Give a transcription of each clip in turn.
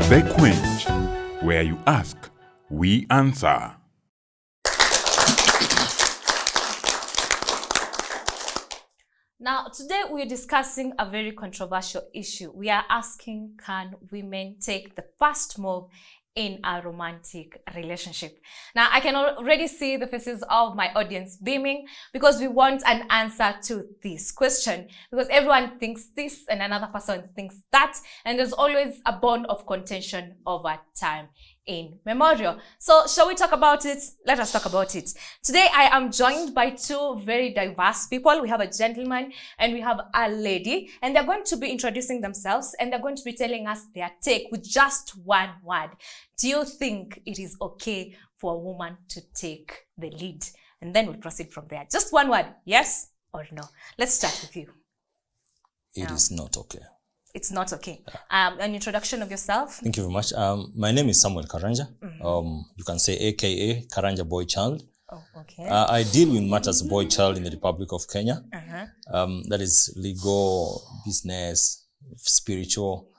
The QUENCH, where you ask, we answer. Now, today we're discussing a very controversial issue. We are asking, can women take the first move in a romantic relationship? Now, I can already see the faces of my audience beaming because we want an answer to this question. Because everyone thinks this and another person thinks that, and there's always a bond of contention over time in memorial. So shall we talk about it? Let us talk about it. Today I am joined by two very diverse people. We have a gentleman and we have a lady, and they're going to be introducing themselves and they're going to be telling us their take with just one word. Do you think it is okay for a woman to take the lead? And then we'll proceed from there. Just one word, yes or no. Let's start with you. It is not okay. It's not okay. An introduction of yourself. Thank you very much. My name is Samuel Karanja. You can say AKA Karanja Boy Child. Oh, okay. I deal with matters boy child in the Republic of Kenya. That is legal, business, spiritual,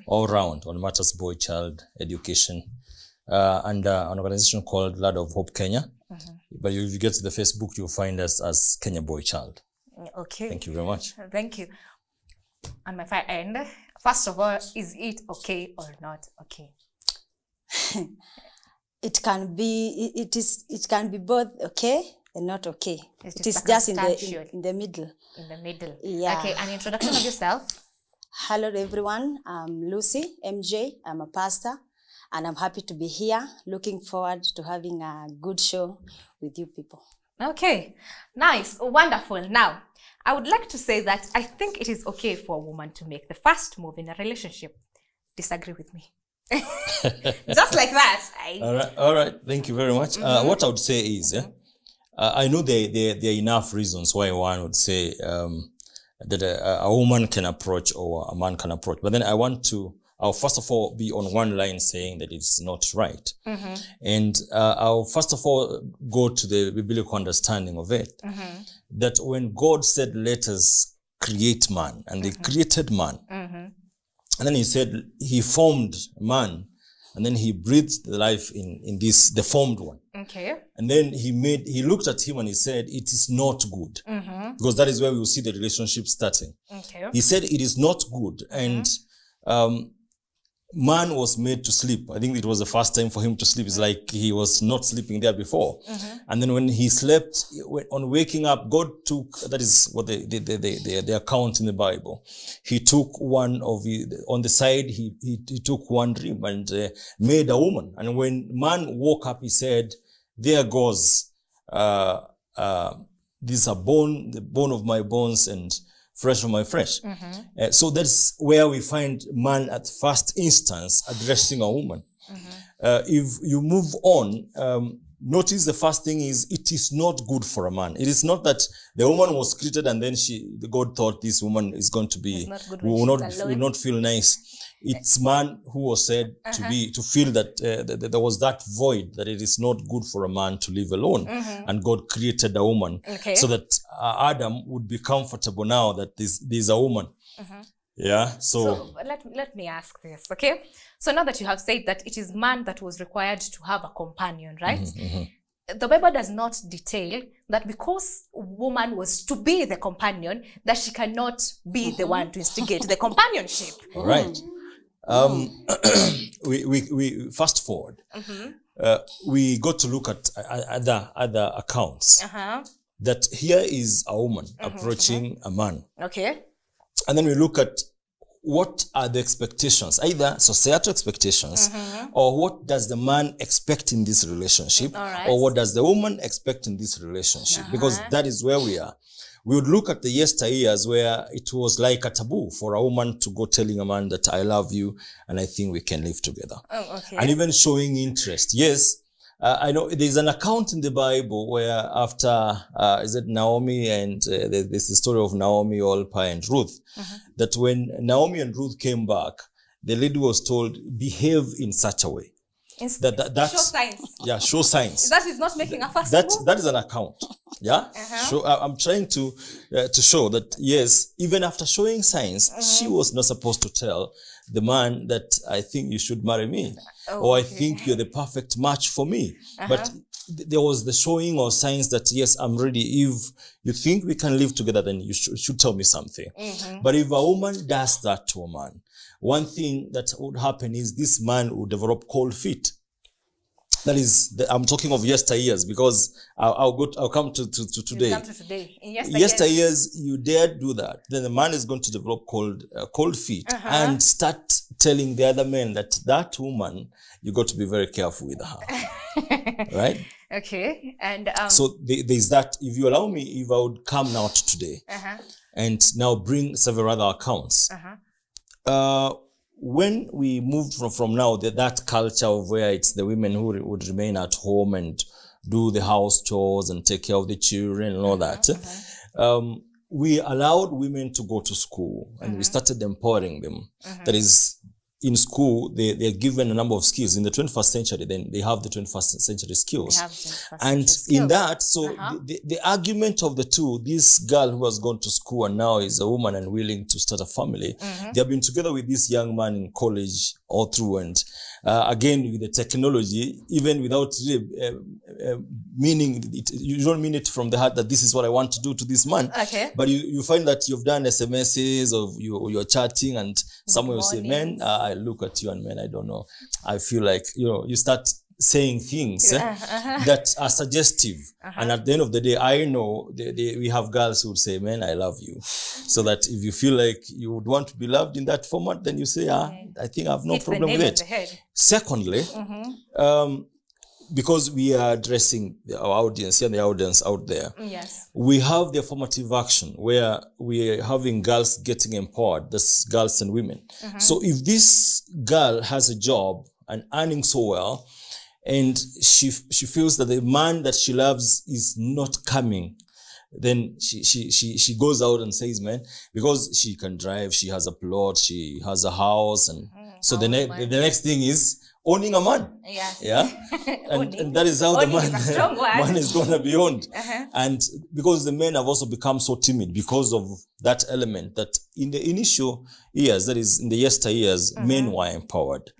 all round on matters boy child education. And an organization called Lad of Hope Kenya. But if you get to the Facebook, you'll find us as Kenya Boy Child. Okay. Thank you very much. Thank you. On my far end, first of all, is it okay or not okay? It can be both okay and not okay. It is just in the middle. In the middle. Yeah. Okay, an introduction of yourself. Hello everyone, I'm Lucy, MJ. I'm a pastor and I'm happy to be here. Looking forward to having a good show with you people. Okay, nice, wonderful. Now, I would like to say that I think it is okay for a woman to make the first move in a relationship. Disagree with me. Just like that. All right. Thank you very much. What I would say is, I know there are enough reasons why one would say that a woman can approach or a man can approach. But then I'll first of all be on one line saying that it's not right. And I'll first of all go to the biblical understanding of it. That when God said, let us create man, and they created man, and then he said, he formed man, and then he breathed the life in this, the formed one. Okay. And then he looked at him and he said, it is not good. Because that is where we will see the relationship starting. Okay. He said, it is not good. And man was made to sleep. I think it was the first time for him to sleep. It's like he was not sleeping there before. And then when he slept, on waking up, God took, that is what the account in the Bible. He took one of on the side, he took one dream and made a woman. And when man woke up, he said, there goes, this is a bone, the bone of my bones and fresh of my flesh. So that's where we find man at first instance addressing a woman. If you move on, notice the first thing is it is not good for a man. It is not that the woman was created and then God thought this woman is going to be, will not feel nice. It's man who was said to feel that there was that void, that it is not good for a man to live alone. And God created a woman so that Adam would be comfortable now that there's a woman. Yeah. So let me ask this, okay? So now that you have said that it is man that was required to have a companion, right? The Bible does not detail that because woman was to be the companion, that she cannot be the one to instigate the companionship. All right. We fast forward. We got to look at other accounts. That here is a woman approaching a man. Okay. And then we look at what are the expectations, either societal expectations, or what does the man expect in this relationship, or what does the woman expect in this relationship, because that is where we are. We would look at the yesteryears where it was like a taboo for a woman to go telling a man that I love you and I think we can live together. And even showing interest. Yes, I know there's an account in the Bible where after, is it Naomi and there's the story of Naomi, Orpah and Ruth, that when Naomi and Ruth came back, the lady was told, behave in such a way Show signs. Yeah, show signs. That is not making a first move. That is an account. Yeah. So I'm trying to show that yes, even after showing signs, she was not supposed to tell the man that I think you should marry me, or I think you're the perfect match for me. But there was the showing of signs that yes, I'm ready. If you think we can live together, then you should tell me something. But if a woman does that to a man, one thing that would happen is this man would develop cold feet. That is, I'm talking of yesteryears, because I'll come to today. Come to today. In yesteryears, you dare do that, then the man is going to develop cold feet and start telling the other men that woman, you got to be very careful with her, right? Okay, and so there's that. If you allow me, if I would come now to today and now bring several other accounts. When we moved from now, that culture of where it's the women who would remain at home and do the house chores and take care of the children and all that, we allowed women to go to school and we started empowering them. That is, in school, they're given a number of skills. In the 21st century, then they have the 21st century skills. In that, so the argument of the two, this girl who has gone to school and now is a woman and willing to start a family, they have been together with this young man in college all through, and again, with the technology, even without meaning it, you don't mean it from the heart that this is what I want to do to this man. Okay. But you find that you've done SMSs or you're chatting and someone will say, man, I look at you and man, I don't know. I feel like, you start saying things that are suggestive. And at the end of the day, I know we have girls who would say, man, I love you. So that if you feel like you would want to be loved in that format, then you say, I think I have no problem with it. Secondly, because we are addressing our audience and the audience out there, we have the affirmative action where we are having girls getting empowered, that's girls and women. So if this girl has a job and earning so well, and she feels that the man that she loves is not coming, then she goes out and says, man, because she can drive, she has a plot, she has a house, and so the next thing is owning a man. And that is how the man is going to be owned. And because the men have also become so timid because of that element, that in the initial years, that is in the yesteryears, men were empowered.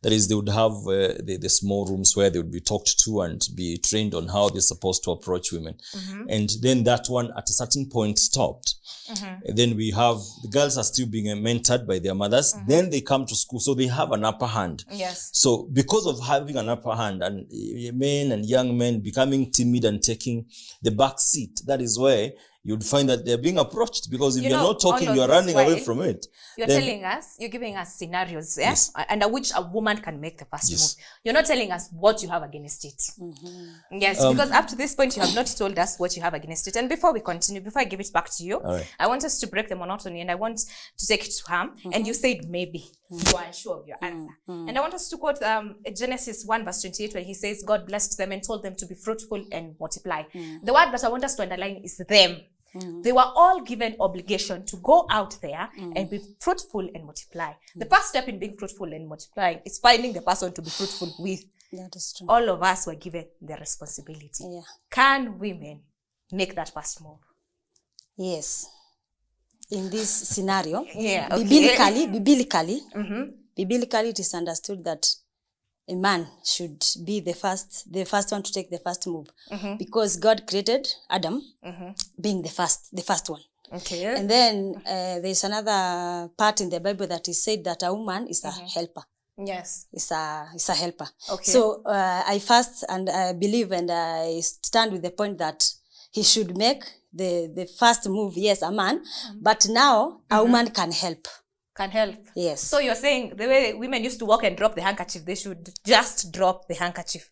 That is, they would have the small rooms where they would be talked to and be trained on how they're supposed to approach women. And then that one at a certain point stopped. And then we have, the girls are still being mentored by their mothers. Then they come to school, so they have an upper hand. So because of having an upper hand and men and young men becoming timid and taking the back seat, that is where you'd find that they're being approached, because if you're not talking, you're running away from it. You're telling us, you're giving us scenarios, under which a woman can make the first move. You're not telling us what you have against it. Because up to this point, you have not told us what you have against it. And before we continue, before I give it back to you, I want us to break the monotony, and I want to take it to her. And you said maybe. You are unsure of your answer. And I want us to quote Genesis 1 verse 28, where he says, God blessed them and told them to be fruitful and multiply. The word that I want us to underline is them. They were all given obligation to go out there and be fruitful and multiply. The first step in being fruitful and multiplying is finding the person to be fruitful with. That is true. All of us were given the responsibility. Can women make that first move? Yes. In this scenario, biblically, it is understood that a man should be the first one to take the first move, because God created Adam being the first one. And then there's another part in the Bible that is said that a woman is a helper. It's a helper. So I first believe and I stand with the point that he should make the first move. Yes, a man, but now a woman can help. Can help. Yes. So you're saying the way women used to walk and drop the handkerchief, they should just drop the handkerchief.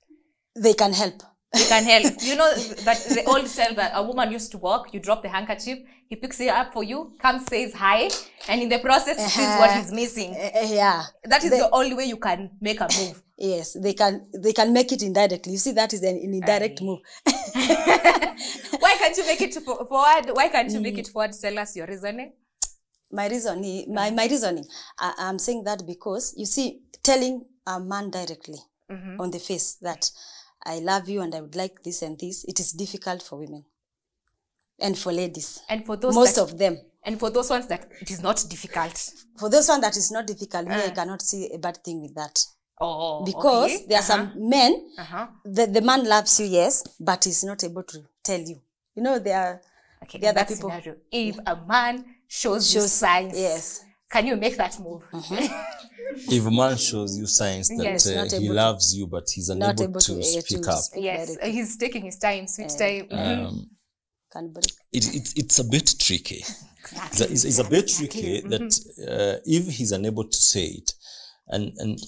They can help. They can help. You know that the old saying that a woman used to walk, you drop the handkerchief, he picks it up for you, comes, says hi, and in the process sees what he's missing. That is the only way you can make a move. Yes, they can make it indirectly. You see, that is an indirect move. Why can't you make it forward? Why can't you make it forward? Tell us your reasoning. My reasoning, I'm saying that because, you see, telling a man directly on the face that I love you and I would like this and this, it is difficult for women and for ladies. And for those most of them. And for those ones that it is not difficult. For those ones that is not difficult, I cannot see a bad thing with that. Because there are some men, the man loves you, yes, but he's not able to tell you. You know, there are other people. Scenario, if a man shows you signs, yes, can you make that move? If a man shows you signs that he loves you, but he's unable to speak up. Yes, he's taking his time, sweet time. It's a bit tricky. It's a bit tricky that if he's unable to say it, and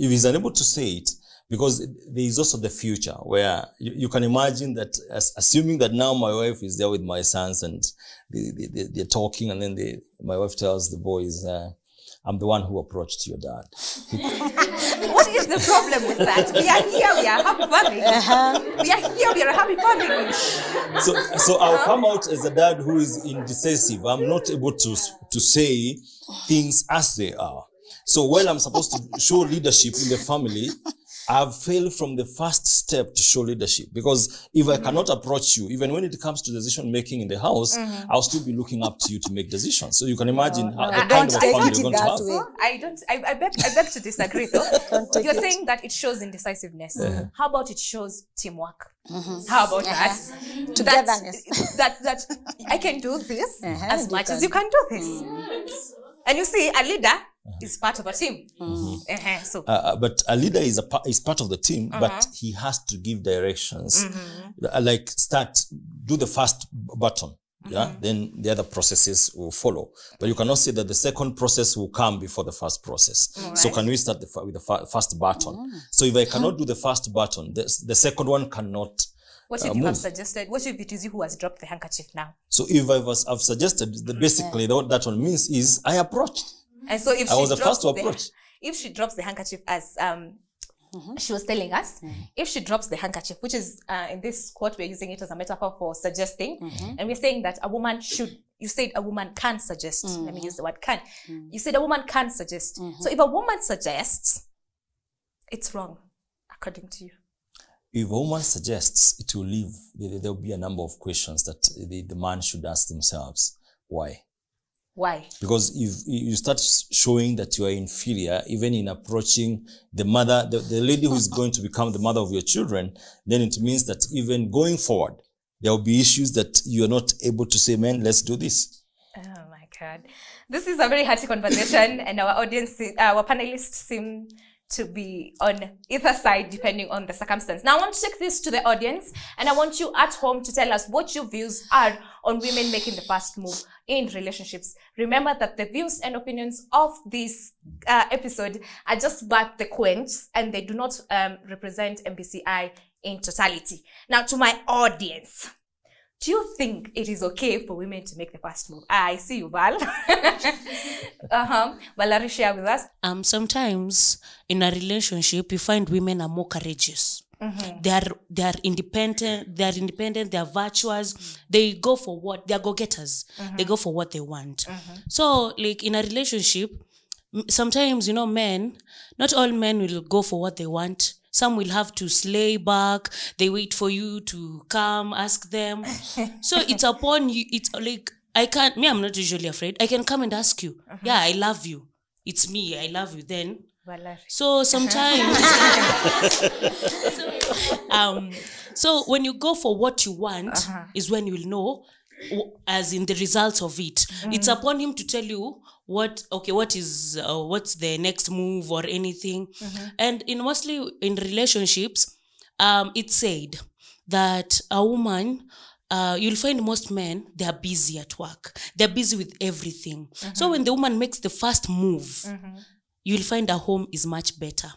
if he's unable to say it, because there is also the future where you can imagine that, assuming that now my wife is there with my sons and they're talking, and then my wife tells the boys, I'm the one who approached your dad. What is the problem with that? We are here, we are happy family. We are here, we are a happy family. So I'll come out as a dad who is indecisive. I'm not able to say things as they are. So while I'm supposed to show leadership in the family, I've failed from the first step to show leadership, because if I cannot approach you, even when it comes to decision making in the house, I'll still be looking up to you to make decisions. So you can imagine how the kind of family you're going to have. I beg to disagree though. You're saying that it shows indecisiveness. How about it shows teamwork? How about that? Togetherness. That I can do this as much as you can do this. And you see, a leader is part of a team. But a leader is part of the team, but he has to give directions. Like do the first button. Then the other processes will follow. But you cannot say that the second process will come before the first process. So can we start with the first button? So if I cannot do the first button, the second one cannot. What if you have suggested? What if it is you who has dropped the handkerchief now? So if I've suggested, basically what that one means is I approached. And so if I was the first to approach. If she drops the handkerchief, as she was telling us, if she drops the handkerchief, which is in this quote we're using it as a metaphor for suggesting, and we're saying that a woman should. You said a woman can suggest. Let me use the word can. You said a woman can suggest. So if a woman suggests, it's wrong, according to you. If a woman suggests, it will leave. There will be a number of questions that the man should ask themselves. Why? Why? Because if you start showing that you are inferior, even in approaching the mother, the lady who is going to become the mother of your children, then it means that even going forward, there will be issues that you are not able to say, man, let's do this. Oh my God. This is a very hearty conversation, and our audience, our panelists seem to be on either side depending on the circumstance. Now I want to take this to the audience, and I want you at home to tell us what your views are on women making the first move in relationships. Remember that the views and opinions of this episode are just but the QUENCH, and they do not represent MBCI in totality. Now to my audience, do you think it is okay for women to make the first move? I see you, Val. Valerie, share with us. Sometimes in a relationship, you find women are more courageous. They are independent. They are virtuous. They go for what they are go-getters. They go for what they want. So, like in a relationship, sometimes men, not all men will go for what they want. Some will have to slay back. They wait for you to come, ask them. So it's upon you. It's like, I'm not usually afraid. I can come and ask you. Yeah, I love you. It's me. I love you then. So sometimes, so when you go for what you want is when you'll know, as in the results of it. It's upon him to tell you what's the next move or anything. And mostly in relationships, it's said that a woman, you'll find most men, they are busy at work. They're busy with everything. So when the woman makes the first move, you'll find a home is much better.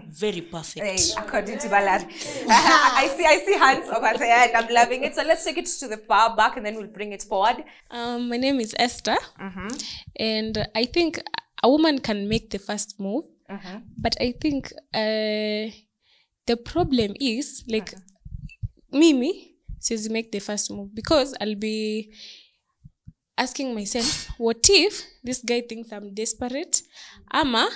Very perfect. Hey, according to Ballard. I see hands over there, and I'm loving it. So let's take it to the far back, and then we'll bring it forward. My name is Esther, and I think a woman can make the first move, but I think the problem is, like, Mimi says make the first move, because I'll be asking myself, what if this guy thinks I'm desperate? Ama,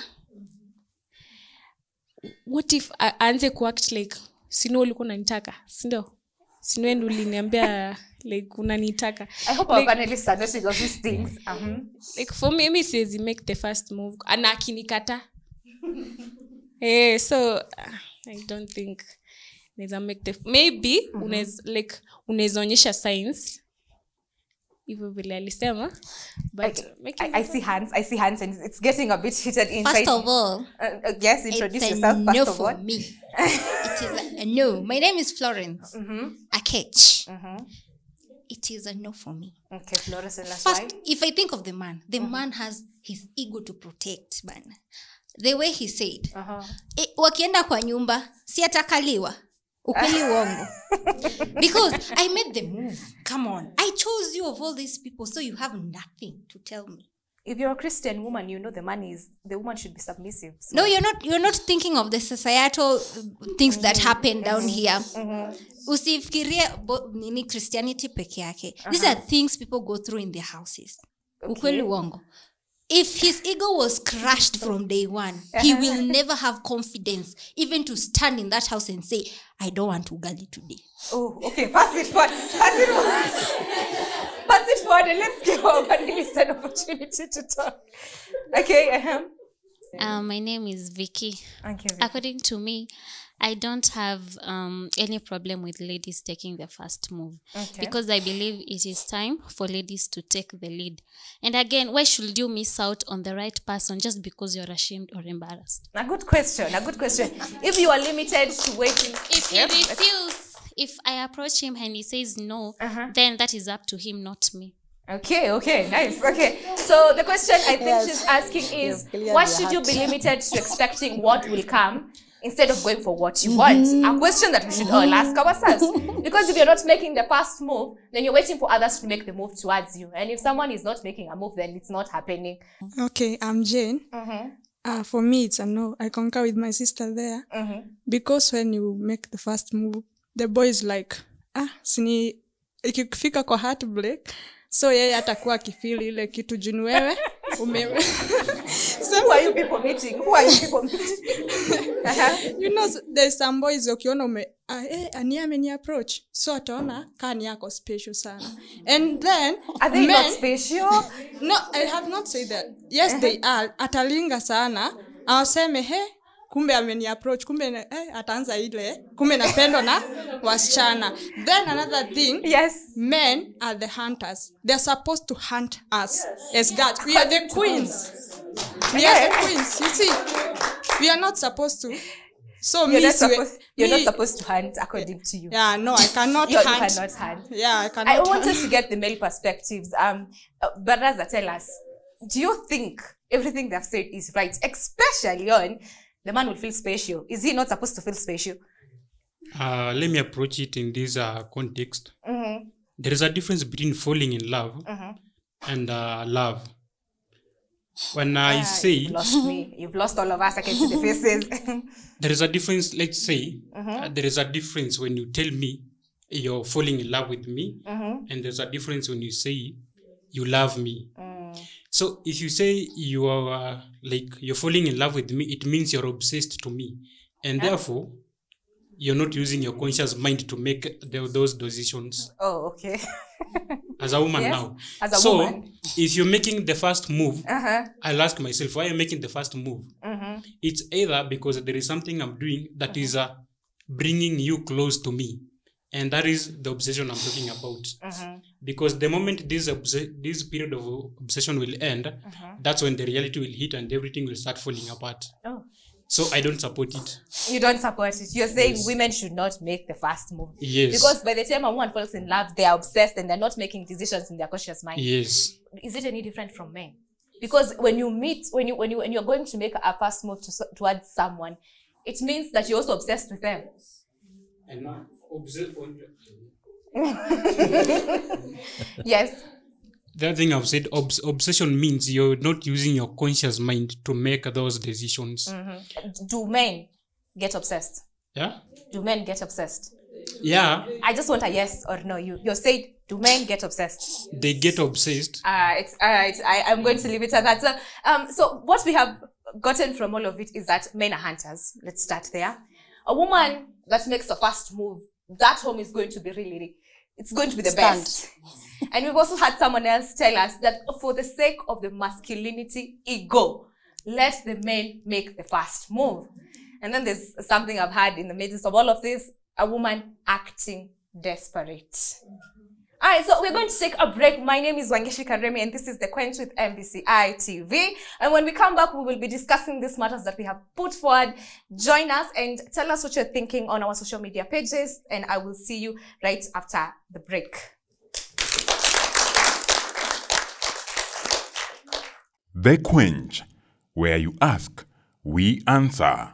what if aanze kuact like sino ulikuwa unanitaka, sindo? Sino ndo uliniambia like unanitaka. I hope our panelists are noting of these things. Like for me says he make the first move. Ana akinikata. So I don't think neza make the maybe unaweza onyesha signs. Hivyo vile alisema, but I see hands and it's getting a bit heated inside. First of all, yes, introduce yourself first of all. Me. It is a no. My name is Florence Akech. It is a no for me. Okay, Florence, and first, if I think of the man has his ego to protect, man. The way he said, wakienda kwa nyumba, si atakaliwa. Ukweli uongo. Because I made the move. Come on. I chose you of all these people, so you have nothing to tell me. If you're a Christian woman, you know the woman should be submissive. So. No, you're not thinking of the societal things that happen down here. Usifikirie nini Christianity peke yake. These are things people go through in their houses. Ukweli uongo. If his ego was crushed from day one, he will never have confidence even to stand in that house and say, I don't want ugali today. Oh, okay. Pass it forward. Pass it forward and let's give our panelists an opportunity to talk. Okay. My name is Vicky. Thank you, Vicky. According to me, I don't have any problem with ladies taking the first move. Okay. Because I believe it is time for ladies to take the lead. And again, why should you miss out on the right person just because you're ashamed or embarrassed? A good question. If you are limited to waiting... If he refuses, if I approach him and he says no, then that is up to him, not me. Okay, nice. Okay, so the question I think she's asking is, why should you be limited to expecting what will come instead of going for what you want? A question that we should all ask ourselves. Because if you're not making the first move, then you're waiting for others to make the move towards you. And if someone is not making a move, then it's not happening. Okay, I'm Jane. For me, it's a no. I concur with my sister there. Because when you make the first move, the boy is like, sini, ikifika kwa heartbreak, so yeye atakuwa akifeel ile kitu junu wewe umewe. So who are you people meeting? You know, there's some boys ukiona ani ameni approach, so ataona kani yako special sana. And then are they not special? No, I have not said that. Yes, they are. Atalinga sana. Aseme kumbe ameni approach, kumbe ataanza ile, kumbe napendo na wasichana. Then another thing, yes, men are the hunters. They're supposed to hunt us as gods. We are the queens. We are the queens. You see, we are not supposed to. So you're not supposed to hunt according to you. Yeah, no, I cannot hunt. You cannot hunt. Yeah, I cannot. I wanted to get the male perspectives. But Raza, tell us, do you think everything they've said is right, especially on the man will feel special? Is he not supposed to feel special? Let me approach it in this context. There is a difference between falling in love and love. When I say... You've lost me. You've lost all of us. I can see the faces. There is a difference, let's say, there is a difference when you tell me you're falling in love with me, and there's a difference when you say you love me. So if you say you are you're falling in love with me, it means you're obsessed to me. And therefore, you're not using your conscious mind to make those decisions. Oh, okay. As a woman now. As a woman. If you're making the first move, I'll ask myself, why are you making the first move? It's either because there is something I'm doing that is bringing you close to me. And that is the obsession I'm talking about. Because the moment this period of obsession will end, that's when the reality will hit and everything will start falling apart. Oh. So I don't support it. You don't support it. You're saying women should not make the first move. Yes. Because by the time a woman falls in love, they are obsessed and they're not making decisions in their conscious mind. Yes. Is it any different from men? Because when you meet, when you're going to make a first move towards someone, it means that you're also obsessed with them. And not obsessed on Yes. The other thing I've said, obsession means you're not using your conscious mind to make those decisions. Do men get obsessed? Yeah. Do men get obsessed? Yeah. I just want a yes or no. You said, do men get obsessed? They get obsessed. I'm going to leave it at that. So what we have gotten from all of it is that men are hunters. Let's start there. A woman that makes the first move, that home is going to be really, it's going to be the best. And we've also had someone else tell us that for the sake of the masculinity ego, let the men make the first move. And then there's something I've had in the midst of all of this, a woman acting desperate. All right, so we're going to take a break. My name is WANGECHI KARIMI, and this is The Quench with MBCI TV. And when we come back, we will be discussing these matters that we have put forward. Join us and tell us what you're thinking on our social media pages, and I will see you right after the break. The Quench, where you ask, we answer.